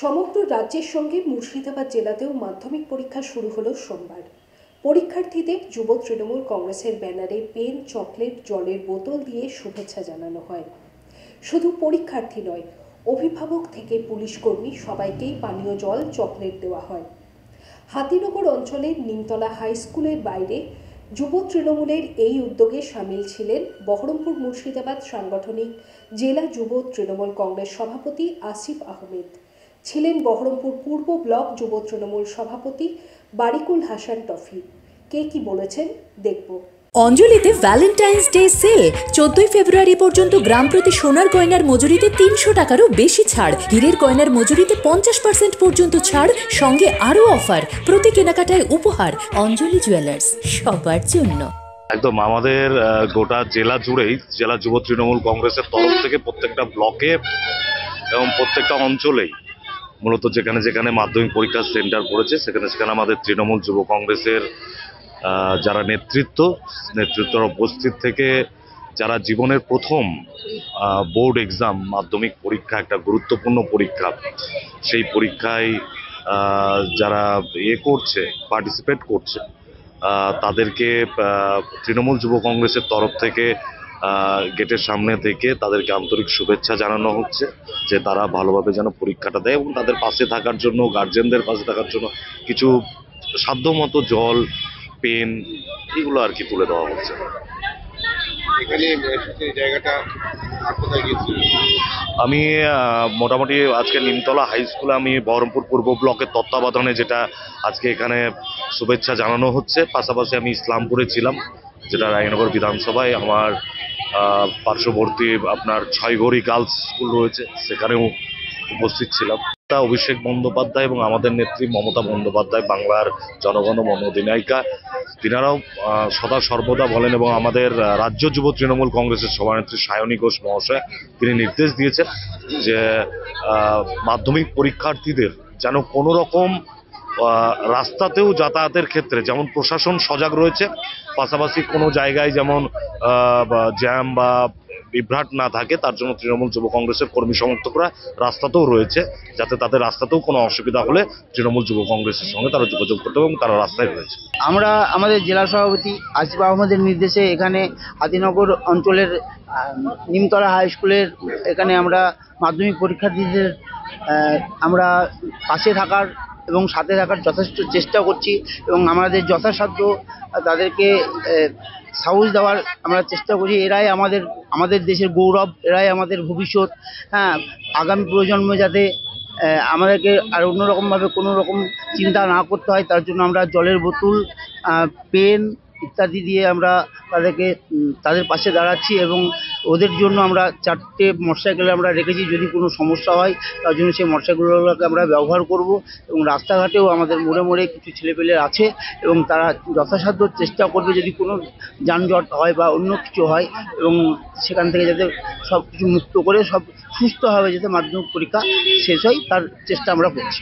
সমগ্র রাজ্যের সঙ্গে মুর্শিদাবাদ জেলাতেও মাধ্যমিক পরীক্ষা শুরু হলো সোমবার। পরীক্ষার্থীদের যুব তৃণমূল কংগ্রেসের ব্যানারে পেন, চকলেট, জলের বোতল দিয়ে শুভেচ্ছা জানানো হয়। শুধু পরীক্ষার্থী নয়, অভিভাবক থেকে পুলিশ কর্মী সবাইকেই পানীয় জল, চকলেট দেওয়া হয়। হাতিনগর অঞ্চলের নিমতলা হাই স্কুলের বাইরে যুব তৃণমূলের এই উদ্যোগে সামিল ছিলেন বহরমপুর মুর্শিদাবাদ সাংগঠনিক জেলা যুব তৃণমূল কংগ্রেস সভাপতি আসিফ আহমেদ, ছিলেন বহরমপুর পূর্ব ব্লক যুব তৃণমূল সভাপতি বারিকুল হাসান টফি। কে কি বলেছেন দেখব। অঞ্জলিতে ভ্যালেন্টাইন্স ডে সেল 14 ফেব্রুয়ারি পর্যন্ত গ্রাম প্রতি সোনার গয়নার মজুরিতে 300 টাকারও বেশি ছাড়, হীরের গয়নার মজুরিতে 50% পর্যন্ত ছাড়, সঙ্গে আরও অফার, প্রতি কেনাকাটায় উপহার। অঞ্জলি জুয়েলার্স, সবার জন্য। একদম আমাদের গোটা জেলা জুড়েই জেলা যুব তৃণমূল কংগ্রেসের তরফ থেকে প্রত্যেকটা ব্লকে এবং প্রত্যেকটা অঞ্চলেই মূলত যেখানে যেখানে মাধ্যমিক পরীক্ষার সেন্টার পড়েছে সেখানে সেখানে আমাদের তৃণমূল যুব কংগ্রেসের যারা নেতৃত্বের উপস্থিত থেকে যারা জীবনের প্রথম বোর্ড এক্সাম মাধ্যমিক পরীক্ষা, একটা গুরুত্বপূর্ণ পরীক্ষা, সেই পরীক্ষায় যারা পার্টিসিপেট করছে তাদেরকে তৃণমূল যুব কংগ্রেসের তরফ থেকে গেটের সামনে থেকে তাদেরকে আন্তরিক শুভেচ্ছা জানানো হচ্ছে যে তারা ভালোভাবে যেন পরীক্ষাটা দেয় এবং তাদের পাশে থাকার জন্য, গার্জেনদের পাশে থাকার জন্য কিছু সাধ্যমতো জল, পেন এগুলো আর কি তুলে দেওয়া হচ্ছে। আমি মোটামুটি আজকে নিমতলা হাই স্কুলে আমি বহরমপুর পূর্ব ব্লকের তত্ত্বাবধানে যেটা আজকে এখানে শুভেচ্ছা জানানো হচ্ছে, পাশাপাশি আমি ইসলামপুরে ছিলাম, যেটা রায়নগর বিধানসভায় আমার পার্শ্ববর্তী আপনার ছয়ঘড়ি গার্লস স্কুল রয়েছে, সেখানেও উপস্থিত ছিলাম। অভিষেক বন্দ্যোপাধ্যায় এবং আমাদের নেত্রী মমতা বন্দ্যোপাধ্যায়, বাংলার জনগণ মনোধিনায়িকা, তিনারাও সদা সর্বদা বলেন এবং আমাদের রাজ্য যুব তৃণমূল কংগ্রেসের সভানেত্রী সায়নী ঘোষ মহাশয় তিনি নির্দেশ দিয়েছেন যে মাধ্যমিক পরীক্ষার্থীদের যেন কোনো রকম রাস্তাতেও যাতায়াতের ক্ষেত্রে যেমন প্রশাসন সজাগ রয়েছে, পাশাপাশি কোনো জায়গায় যেমন জ্যাম বা বিভ্রাট না থাকে তার জন্য তৃণমূল যুব কংগ্রেসের কর্মী সমর্থকরা রাস্তাতেও রয়েছে, যাতে তাদের রাস্তাতেও কোনো অসুবিধা হলে তৃণমূল যুব কংগ্রেসের সঙ্গে তারা যোগাযোগ করতে এবং তারা রাস্তায় রয়েছে। আমরা আমাদের জেলা সভাপতি আসিফ আহমেদের নির্দেশে এখানে হাতিনগর অঞ্চলের নিমতলা হাই স্কুলের এখানে আমরা মাধ্যমিক পরীক্ষার্থীদের আমরা পাশে থাকার এবং সাথে থাকার যথেষ্ট চেষ্টা করছি এবং আমাদের যথাসাধ্য তাদেরকে সাহস দেওয়ার আমরা চেষ্টা করি। এরাই আমাদের দেশের গৌরব, এরাই আমাদের ভবিষ্যৎ। আগামী প্রজন্ম যাতে আমাদেরকে আর অন্যরকমভাবে কোনো রকম চিন্তা না করতে হয় তার জন্য আমরা জলের বোতল, পেন ইত্যাদি দিয়ে আমরা তাদের পাশে দাঁড়াচ্ছি এবং ওদের জন্য আমরা 4টে মোটরসাইকেল আমরা রেখেছি, যদি কোনো সমস্যা হয় তার জন্য সেই মোটরসাইকেলগুলোকে আমরা ব্যবহার করব এবং রাস্তাঘাটেও আমাদের মোড়ে মোড়ে কিছু ছেলেপেলে আছে এবং তারা যথাসাধ্য চেষ্টা করবে যদি কোনো যানজট হয় বা অন্য কিছু হয় এবং সেখান থেকে যাতে সব কিছু মুক্ত করে সব সুস্থভাবে যাতে মাধ্যমিক পরীক্ষা শেষ হয় তার চেষ্টা আমরা করছি।